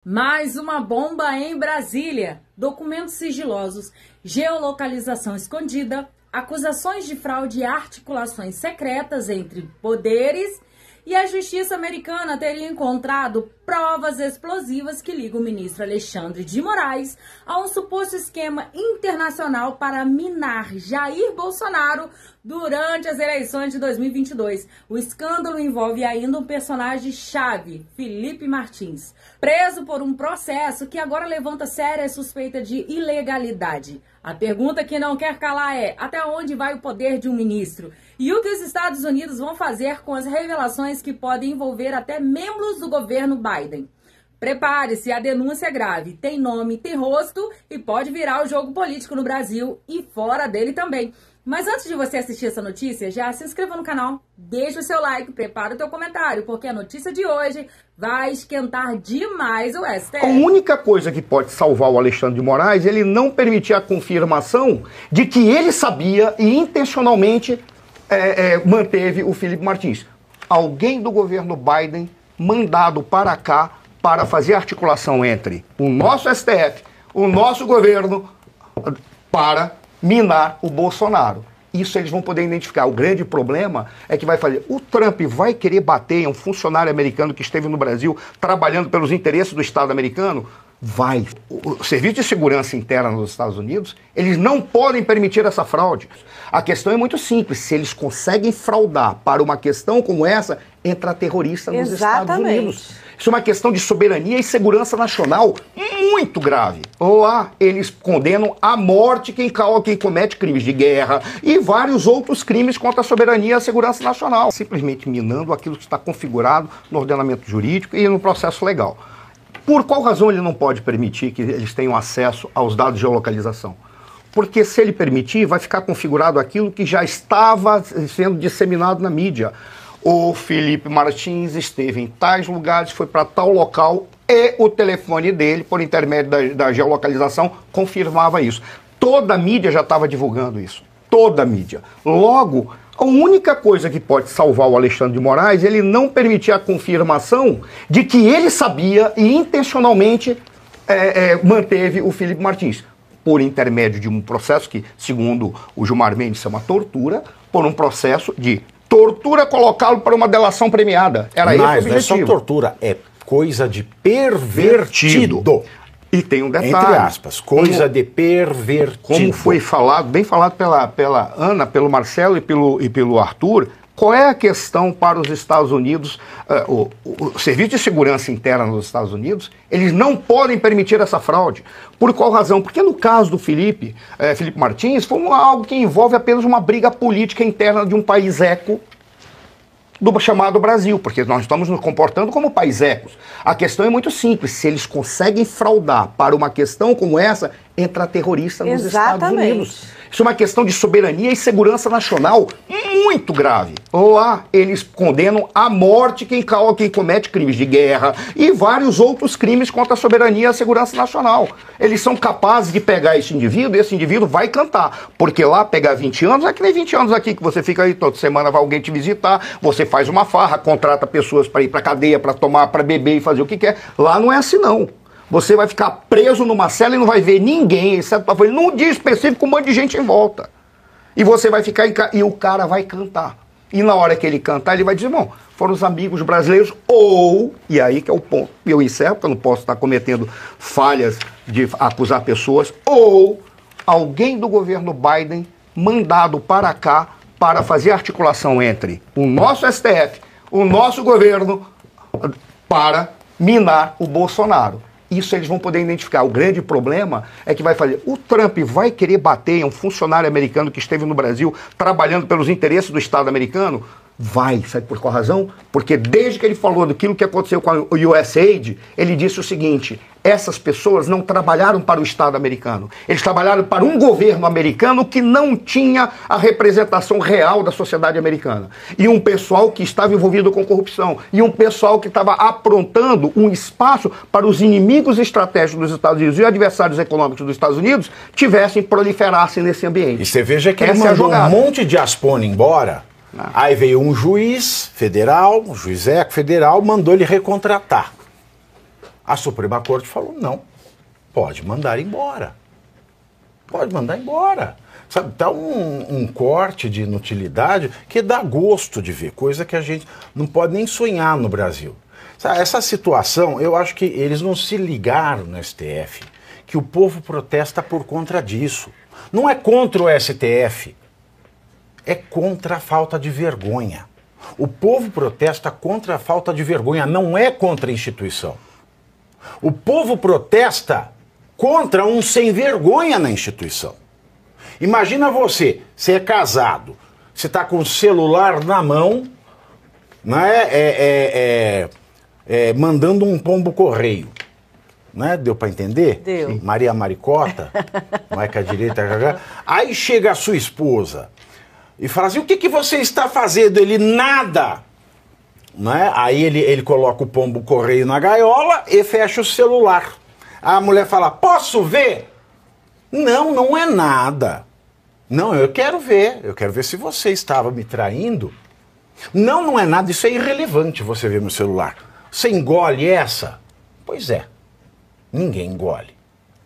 Mais uma bomba em Brasília. Documentos sigilosos, geolocalização escondida, acusações de fraude e articulações secretas entre poderes, e a justiça americana teria encontrado provas explosivas que ligam o ministro Alexandre de Moraes a um suposto esquema internacional para minar Jair Bolsonaro durante as eleições de 2022. O escândalo envolve ainda um personagem-chave, Felipe Martins, preso por um processo que agora levanta séria suspeita de ilegalidade. A pergunta que não quer calar é: até onde vai o poder de um ministro? E o que os Estados Unidos vão fazer com as revelações que podem envolver até membros do governo Biden? Prepare-se, a denúncia é grave, tem nome, tem rosto e pode virar o jogo político no Brasil e fora dele também. Mas antes de você assistir essa notícia, já se inscreva no canal, deixa o seu like, prepara o teu comentário, porque a notícia de hoje vai esquentar demais o STF. A única coisa que pode salvar o Alexandre de Moraes é ele não permitir a confirmação de que ele sabia e intencionalmente manteve o Felipe Martins. Alguém do governo Biden mandado para cá para fazer articulação entre o nosso STF, o nosso governo, para minar o Bolsonaro. Isso eles vão poder identificar. O grande problema é que vai fazer. O Trump vai querer bater em um funcionário americano que esteve no Brasil trabalhando pelos interesses do Estado americano? Vai. O Serviço de Segurança Interna nos Estados Unidos, eles não podem permitir essa fraude. A questão é muito simples. Se eles conseguem fraudar para uma questão como essa, entra terrorista nos Estados Unidos. Isso é uma questão de soberania e segurança nacional muito grave. Lá eles condenam à morte quem comete crimes de guerra e vários outros crimes contra a soberania e a segurança nacional. Simplesmente minando aquilo que está configurado no ordenamento jurídico e no processo legal. Por qual razão ele não pode permitir que eles tenham acesso aos dados de geolocalização? Porque se ele permitir, vai ficar configurado aquilo que já estava sendo disseminado na mídia. O Felipe Martins esteve em tais lugares, foi para tal local e o telefone dele, por intermédio da geolocalização, confirmava isso. Toda a mídia já estava divulgando isso. Toda a mídia. Logo, a única coisa que pode salvar o Alexandre de Moraes é ele não permitir a confirmação de que ele sabia e intencionalmente manteve o Felipe Martins. Por intermédio de um processo que, segundo o Gilmar Mendes, é uma tortura, por um processo de tortura, colocá-lo para uma delação premiada. Era esse o objetivo. Não é só tortura, é coisa de pervertido. E tem um detalhe. Entre aspas, coisa de pervertido. Como foi falado, bem falado pela Ana, pelo Marcelo e pelo Arthur, qual é a questão para os Estados Unidos, o Serviço de Segurança Interna nos Estados Unidos, eles não podem permitir essa fraude. Por qual razão? Porque no caso do Felipe Martins, foi algo que envolve apenas uma briga política interna de um país eco, do chamado Brasil, porque nós estamos nos comportando como país ecos. A questão é muito simples. Se eles conseguem fraudar para uma questão como essa, entra terrorista nos Estados Unidos. Isso é uma questão de soberania e segurança nacional muito grave. Lá eles condenam à morte quem comete crimes de guerra e vários outros crimes contra a soberania e a segurança nacional. Eles são capazes de pegar esse indivíduo e esse indivíduo vai cantar. Porque lá pegar 20 anos, é que nem 20 anos aqui que você fica aí toda semana, vai alguém te visitar, você faz uma farra, contrata pessoas para ir para cadeia, para tomar, para beber e fazer o que quer. Lá não é assim não. Você vai ficar preso numa cela e não vai ver ninguém, exceto para ele, num dia específico, com um monte de gente em volta. E você vai ficar e o cara vai cantar. E na hora que ele cantar, ele vai dizer, bom, foram os amigos brasileiros, ou, e aí que é o ponto, eu encerro, porque eu não posso estar cometendo falhas de acusar pessoas, ou alguém do governo Biden mandado para cá para fazer articulação entre o nosso STF, o nosso governo, para minar o Bolsonaro. Isso eles vão poder identificar. O grande problema é que vai fazer. O Trump vai querer bater em um funcionário americano que esteve no Brasil trabalhando pelos interesses do Estado americano? Vai. Sabe por qual razão? Porque desde que ele falou daquilo que aconteceu com o USAID, ele disse o seguinte: essas pessoas não trabalharam para o Estado americano. Eles trabalharam para um governo americano que não tinha a representação real da sociedade americana. E um pessoal que estava envolvido com corrupção. E um pessoal que estava aprontando um espaço para os inimigos estratégicos dos Estados Unidos e adversários econômicos dos Estados Unidos proliferassem nesse ambiente. E você veja que ele mandou um monte de aspone embora. Aí veio um juiz federal, um juiz federal, mandou ele recontratar. A Suprema Corte falou, não, pode mandar embora. Pode mandar embora. Sabe, tá um corte de inutilidade que dá gosto de ver, coisa que a gente não pode nem sonhar no Brasil. Sabe, essa situação, eu acho que eles não se ligaram no STF, que o povo protesta por conta disso. Não é contra o STF, é contra a falta de vergonha. O povo protesta contra a falta de vergonha, não é contra a instituição. O povo protesta contra um sem vergonha na instituição. Imagina você é casado, você está com o celular na mão, né, mandando um pombo correio. Né? Deu para entender? Deu. Maria Maricota, Maica direita, aí chega a sua esposa e fala assim, o que você está fazendo? Ele, nada. Né? Aí ele coloca o pombo correio na gaiola e fecha o celular. A mulher fala, posso ver? Não, não é nada. Não, eu quero ver se você estava me traindo. Não, não é nada, isso é irrelevante você ver meu celular. Você engole essa? Pois é, ninguém engole.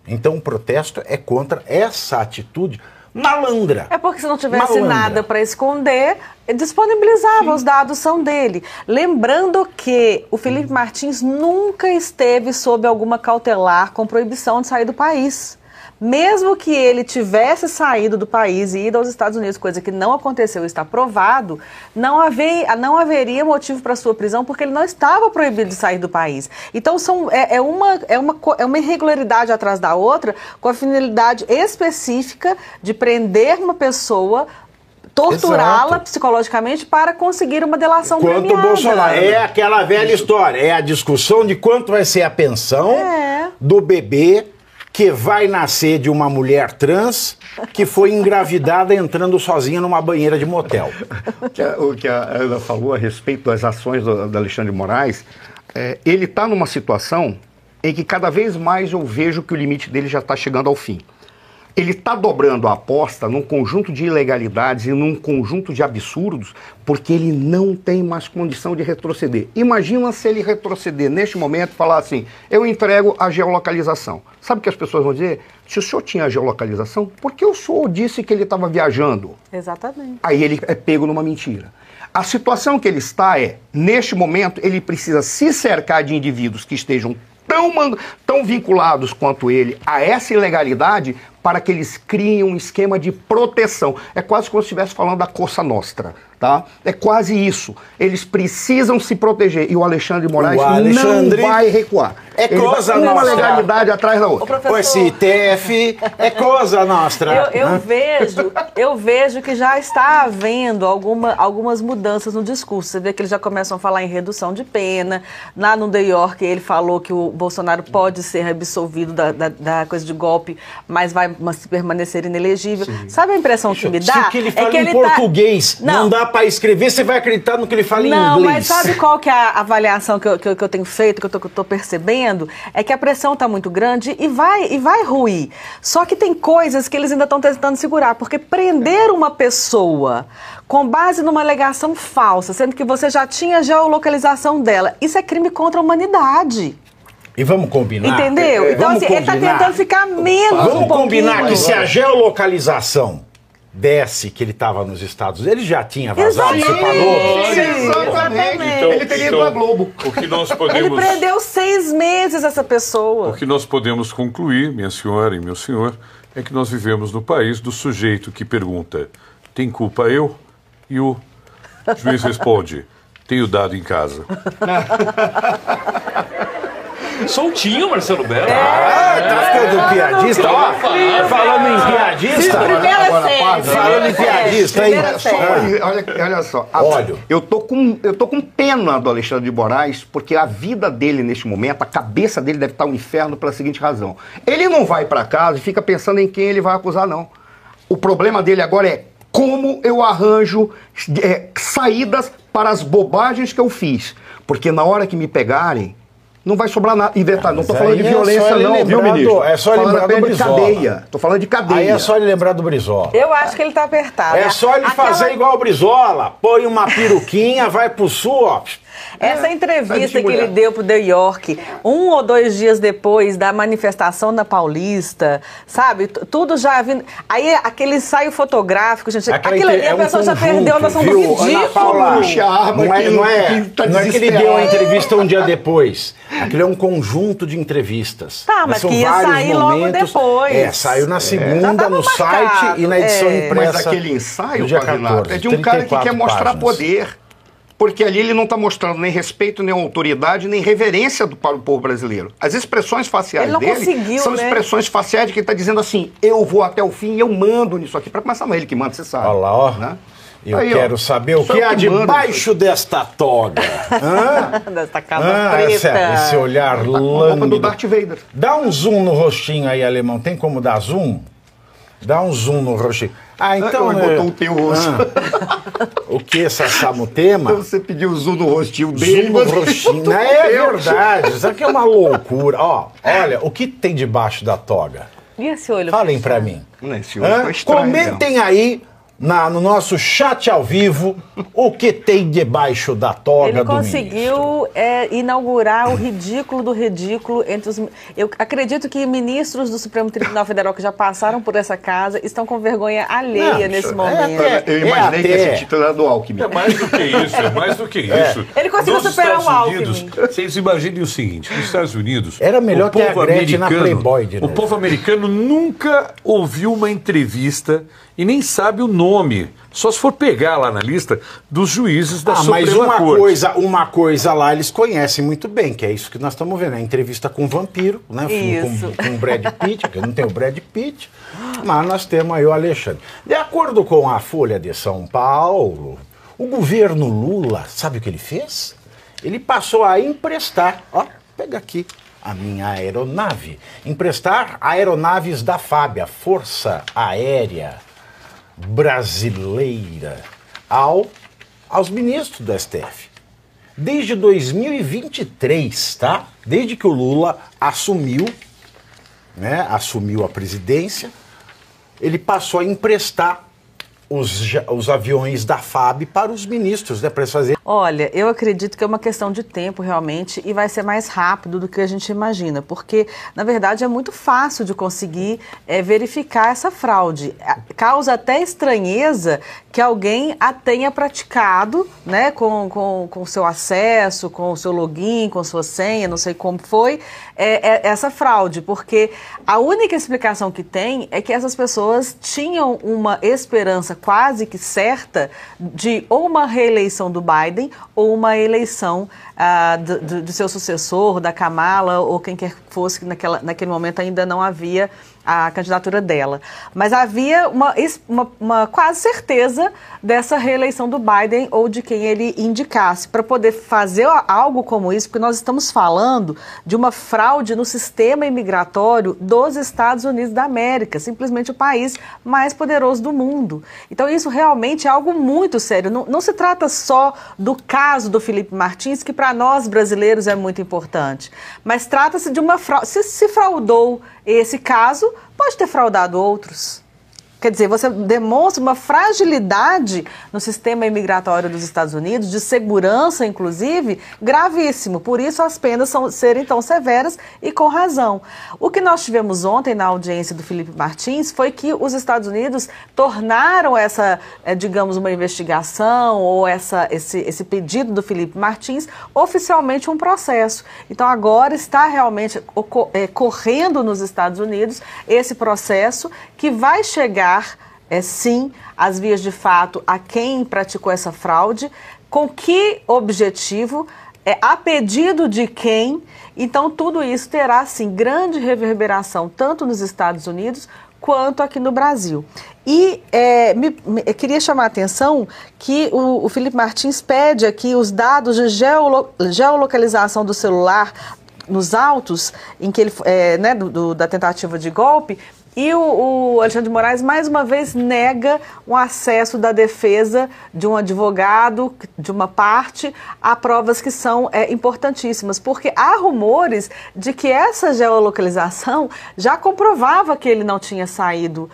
Então o protesto é contra essa atitude malandra. É porque se não tivesse nada para esconder, disponibilizava, os dados são dele. Lembrando que o Felipe Martins nunca esteve sob alguma cautelar com proibição de sair do país. Mesmo que ele tivesse saído do país e ido aos Estados Unidos, coisa que não aconteceu, está provado, não haveria motivo para sua prisão, porque ele não estava proibido de sair do país. Então é uma irregularidade atrás da outra, com a finalidade específica de prender uma pessoa, torturá-la psicologicamente para conseguir uma delação premiada. Quanto o Bolsonaro, é aquela velha história, é a discussão de quanto vai ser a pensão do bebê que vai nascer de uma mulher trans que foi engravidada entrando sozinha numa banheira de motel. O que a Ana falou a respeito das ações do Alexandre de Moraes, ele está numa situação em que cada vez mais eu vejo que o limite dele já está chegando ao fim. Ele está dobrando a aposta num conjunto de ilegalidades e num conjunto de absurdos, porque ele não tem mais condição de retroceder. Imagina se ele retroceder neste momento e falar assim, eu entrego a geolocalização. Sabe o que as pessoas vão dizer? Se o senhor tinha a geolocalização, por que o senhor disse que ele estava viajando? Exatamente. Aí ele é pego numa mentira. A situação que ele está neste momento, ele precisa se cercar de indivíduos que estejam tão vinculados quanto ele a essa ilegalidade para que eles criem um esquema de proteção. É quase como se estivesse falando da Cosa Nostra, tá? É quase isso. Eles precisam se proteger e o Alexandre de Moraes não vai recuar. É Cosa Nostra. Uma legalidade atrás da outra. O STF é Cosa Nostra. Eu vejo que já está havendo algumas mudanças no discurso. Você vê que eles já começam a falar em redução de pena. Lá no New York ele falou que o Bolsonaro pode ser absolvido da coisa de golpe, mas vai permanecer inelegível. Sim. Sabe a impressão que me dá? Se o que ele fala em português não dá para escrever, você vai acreditar no que ele fala em inglês. Não, mas sabe qual que é a avaliação que eu tenho feito, que eu estou percebendo? É que a pressão está muito grande e vai ruir. Só que tem coisas que eles ainda estão tentando segurar, porque prender uma pessoa com base numa alegação falsa, sendo que você já tinha a geolocalização dela, isso é crime contra a humanidade. E vamos combinar. Entendeu? Então, assim, ele está tentando ficar menos Vamos combinar que se a geolocalização desse que ele estava nos Estados Unidos, ele já tinha vazado, você falou? Exatamente. Então, ele teria ido a Globo. O que nós podemos... Ele prendeu 6 meses essa pessoa. O que nós podemos concluir, minha senhora e meu senhor, é que nós vivemos no país do sujeito que pergunta, tem culpa eu? E o juiz responde, tenho dado em casa. Soltinho, Marcelo Belo. Tá ficando piadista, ó. Falando em piadista. Falando em piadista aí. Olha só. Olha. Eu tô com pena do Alexandre de Moraes, porque a vida dele neste momento, a cabeça dele deve estar um inferno pela seguinte razão. Ele não vai para casa e fica pensando em quem ele vai acusar, não. O problema dele agora é como eu arranjo saídas para as bobagens que eu fiz. Porque na hora que me pegarem, não vai sobrar nada. Não estou falando de violência, não, viu, ministro? É só lembrar do Brizola. Cadeia. Estou falando de cadeia. Aí é só ele lembrar do Brizola. Eu acho que ele está apertado. É só ele fazer igual o Brizola. Põe uma peruquinha, vai pro sul, ó. Essa entrevista que mulher. ele deu pro The York, 1 ou 2 dias depois da manifestação na Paulista, sabe? Tudo já vindo. Aí aquele ensaio fotográfico, gente, aquilo ali a pessoa já perdeu a noção do ridículo. Ana Paula, Puxa a arma não é, aqui, não é, quem tá não é que ele desesperado. deu a entrevista um dia depois. Aquilo é um conjunto de entrevistas. Tá, mas são que ia vários sair logo depois. Saiu na Já segunda tava no marcado, site e na edição impressa. Mas aquele ensaio, do dia Pavinato, 14, é de um cara que 34 quer mostrar páginas. poder. Porque ali ele não está mostrando nem respeito, nem autoridade, nem reverência para o povo brasileiro. As expressões faciais Ele não dele conseguiu, são né? expressões faciais de quem está dizendo assim, eu vou até o fim, eu mando nisso aqui. Para começar, não é ele que manda, você sabe. Olha lá, ó. Né? Eu Aí, quero ó, saber o sou que eu há que mando debaixo desta toga. Hã? Dessa casa preta. Esse olhar A roupa do lânguido. Darth Vader. Dá um zoom no rostinho aí, alemão. Tem como dar zoom? Dá um zoom no rostinho. Ah, então... Ele botou o teu rosto. O que, Sassamutema? Então você pediu o zoom no rostinho dele. Zoom no rostinho. Não é verdade. Isso aqui é uma loucura. Ó, olha, o que tem debaixo da toga? E esse olho? Falem pra mim. Esse olho tá estranho, Comentem aí no nosso chat ao vivo o que tem debaixo da toga Ele do ministro. conseguiu inaugurar o ridículo do ridículo entre os... Eu acredito que ministros do Supremo Tribunal Federal que já passaram por essa casa estão com vergonha alheia Não, nesse é momento. até- Eu imaginei que até- esse título era do Alckmin. É mais do que isso, é mais do que isso. Ele conseguiu Nos superar Estados o Alckmin. Unidos, vocês imaginem o seguinte, nos Estados Unidos... Era melhor o que a povo Gretchen na americano- Playboy de O novo. povo americano nunca ouviu uma entrevista e nem sabe o nome, só se for pegar lá na lista dos juízes da Mas Suprema Corte. uma coisa lá eles conhecem muito bem, que é isso que nós estamos vendo, a entrevista com o vampiro, né? Isso. Com o Brad Pitt, que não tem o Brad Pitt, mas nós temos aí o Alexandre. De acordo com a Folha de São Paulo, o governo Lula, sabe o que ele fez? Ele passou a emprestar, ó, pega aqui a minha aeronave, emprestar aeronaves da FAB, Força Aérea Brasileira, aos ministros do STF. Desde 2023, tá? Desde que o Lula assumiu, né, assumiu a presidência, ele passou a emprestar os aviões da FAB para os ministros, né, para eles fazerem. Olha, eu acredito que é uma questão de tempo realmente e vai ser mais rápido do que a gente imagina, porque na verdade é muito fácil de conseguir verificar essa fraude. Causa até estranheza que alguém a tenha praticado, né, com o seu acesso, com o seu login, com sua senha, não sei como foi, essa fraude, porque a única explicação que tem é que essas pessoas tinham uma esperança quase que certa de ou uma reeleição do Biden ou uma eleição do seu sucessor, da Kamala ou quem quer que fosse, que naquele momento ainda não havia a candidatura dela. Mas havia uma quase certeza dessa reeleição do Biden ou de quem ele indicasse, para poder fazer algo como isso, porque nós estamos falando de uma fraude no sistema imigratório dos Estados Unidos da América, simplesmente o país mais poderoso do mundo. Então isso realmente é algo muito sério. Não se trata só do caso do Felipe Martins, que para nós brasileiros é muito importante, mas trata-se de uma fraude. Se fraudou esse caso, pode ter fraudado outros. Quer dizer, você demonstra uma fragilidade no sistema imigratório dos Estados Unidos, de segurança, inclusive, gravíssimo. Por isso, as penas serem tão severas e com razão. O que nós tivemos ontem na audiência do Felipe Martins foi que os Estados Unidos tornaram essa, digamos, uma investigação ou esse pedido do Felipe Martins oficialmente um processo. Então, agora está realmente correndo nos Estados Unidos esse processo que vai chegar sim, as vias de fato a quem praticou essa fraude, com que objetivo, a pedido de quem. Então tudo isso terá sim grande reverberação tanto nos Estados Unidos quanto aqui no Brasil. E eu queria chamar a atenção que o Felipe Martins pede aqui os dados de geolocalização do celular nos autos em que ele, da tentativa de golpe. E o Alexandre de Moraes, mais uma vez, nega um acesso da defesa de um advogado, de uma parte, a provas que são importantíssimas. Porque há rumores de que essa geolocalização já comprovava que ele não tinha saído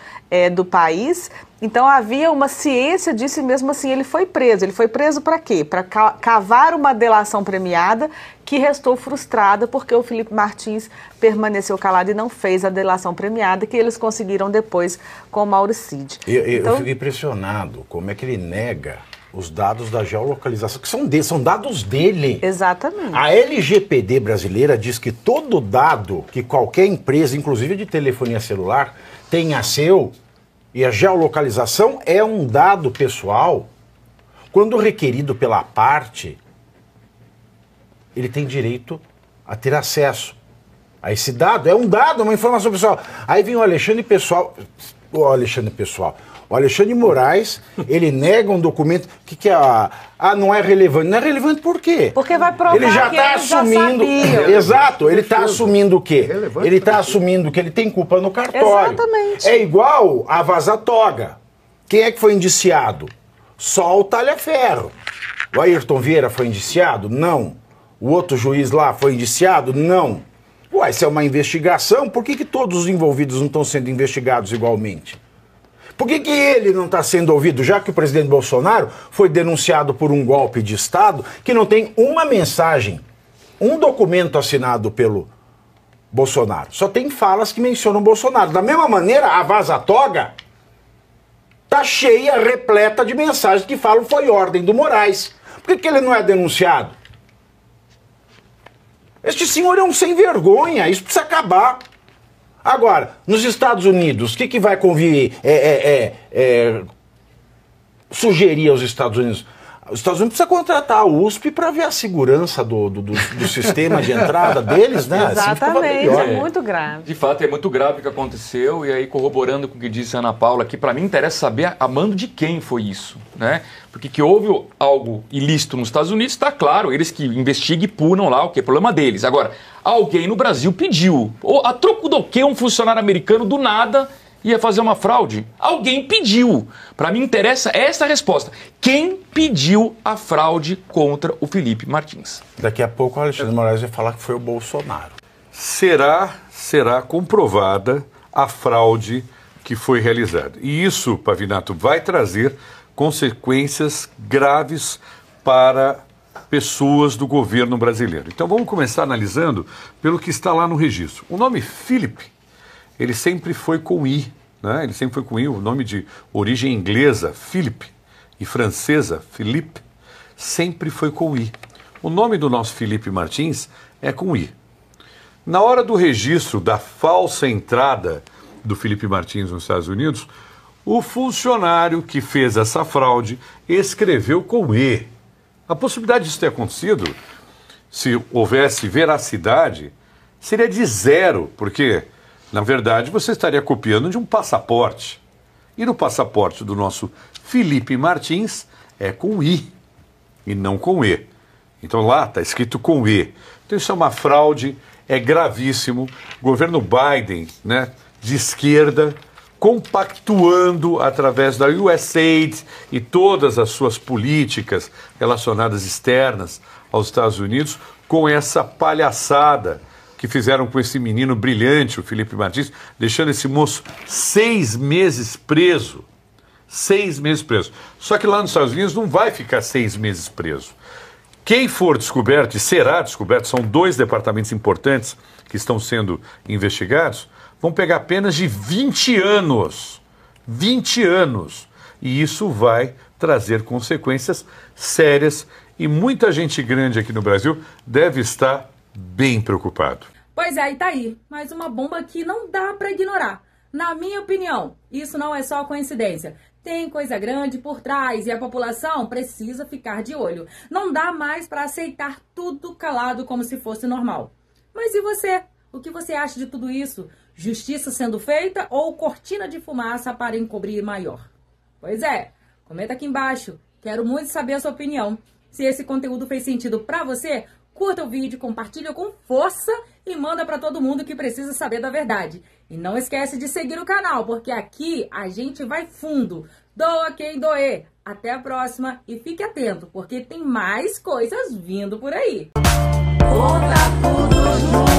do país. Então havia uma ciência disso e mesmo assim ele foi preso. Ele foi preso para quê? Para cavar uma delação premiada que restou frustrada porque o Felipe Martins permaneceu calado e não fez a delação premiada que eles conseguiram depois com o Mauricide. Eu fico impressionado como é que ele nega os dados da geolocalização, que são dados dele. Exatamente. A LGPD brasileira diz que todo dado que qualquer empresa, inclusive de telefonia celular, tenha seu, e a geolocalização é um dado pessoal, quando requerido pela parte, ele tem direito a ter acesso a esse dado. É um dado, é uma informação pessoal. Aí vem o Alexandre Moraes, ele nega um documento que não é relevante. Não é relevante por quê? Porque vai provar ele já está assumindo. Exato, ele está assumindo o quê? Ele está assumindo que ele tem culpa no cartório. Exatamente. É igual a vaza-toga. Quem é que foi indiciado? Só o Talhaferro. O Ayrton Vieira foi indiciado? Não. O outro juiz lá foi indiciado? Não. Ué, se é uma investigação, por que todos os envolvidos não estão sendo investigados igualmente? Por que ele não está sendo ouvido, já que o presidente Bolsonaro foi denunciado por um golpe de Estado que não tem uma mensagem, um documento assinado pelo Bolsonaro? Só tem falas que mencionam Bolsonaro. Da mesma maneira, a vaza-toga está cheia, repleta de mensagens que falam foi ordem do Moraes. Por que ele não é denunciado? Este senhor é um sem vergonha, isso precisa acabar. Agora, nos Estados Unidos, o que vai convir, sugerir aos Estados Unidos? Os Estados Unidos precisam contratar a USP para ver a segurança do sistema de entrada deles, né? Exatamente, assim é muito grave. De fato, é muito grave o que aconteceu, e aí corroborando com o que disse a Ana Paula aqui, para mim interessa saber a mando de quem foi isso, né? Porque que houve algo ilícito nos Estados Unidos, está claro, eles que investigam e punam lá, o que é problema deles. Agora, alguém no Brasil pediu, ou a troco do que um funcionário americano do nada ia fazer uma fraude? Alguém pediu. Para mim interessa essa resposta. Quem pediu a fraude contra o Felipe Martins? Daqui a pouco o Alexandre de Moraes vai falar que foi o Bolsonaro. Será comprovada a fraude que foi realizada. E isso, Pavinato, vai trazer consequências graves para pessoas do governo brasileiro. Então vamos começar analisando pelo que está lá no registro. O nome Felipe, ele sempre foi com I, né? Ele sempre foi com I, o nome de origem inglesa, Philip, e francesa, Philippe, sempre foi com I. O nome do nosso Felipe Martins é com I. Na hora do registro da falsa entrada do Felipe Martins nos Estados Unidos, o funcionário que fez essa fraude escreveu com E. A possibilidade disso ter acontecido, se houvesse veracidade, seria de zero, porque na verdade, você estaria copiando de um passaporte. E no passaporte do nosso Felipe Martins é com I e não com E. Então lá está escrito com E. Então isso é uma fraude, é gravíssimo. O governo Biden, né, de esquerda, compactuando através da USAID e todas as suas políticas relacionadas externas aos Estados Unidos com essa palhaçada que fizeram com esse menino brilhante, o Felipe Martins, deixando esse moço 6 meses preso. 6 meses preso. Só que lá nos Estados Unidos não vai ficar 6 meses preso. Quem for descoberto, e será descoberto, são 2 departamentos importantes que estão sendo investigados, vão pegar penas de 20 anos. 20 anos. E isso vai trazer consequências sérias e muita gente grande aqui no Brasil deve estar bem preocupado. Pois é, e tá aí. Mais uma bomba que não dá pra ignorar. Na minha opinião, isso não é só coincidência. Tem coisa grande por trás e a população precisa ficar de olho. Não dá mais pra aceitar tudo calado como se fosse normal. Mas e você? O que você acha de tudo isso? Justiça sendo feita ou cortina de fumaça para encobrir maior? Pois é, comenta aqui embaixo. Quero muito saber a sua opinião. Se esse conteúdo fez sentido pra você, curta o vídeo, compartilha com força e manda para todo mundo que precisa saber da verdade. E não esquece de seguir o canal, porque aqui a gente vai fundo. Doa quem doer. Até a próxima e fique atento, porque tem mais coisas vindo por aí. Conta tudo junto.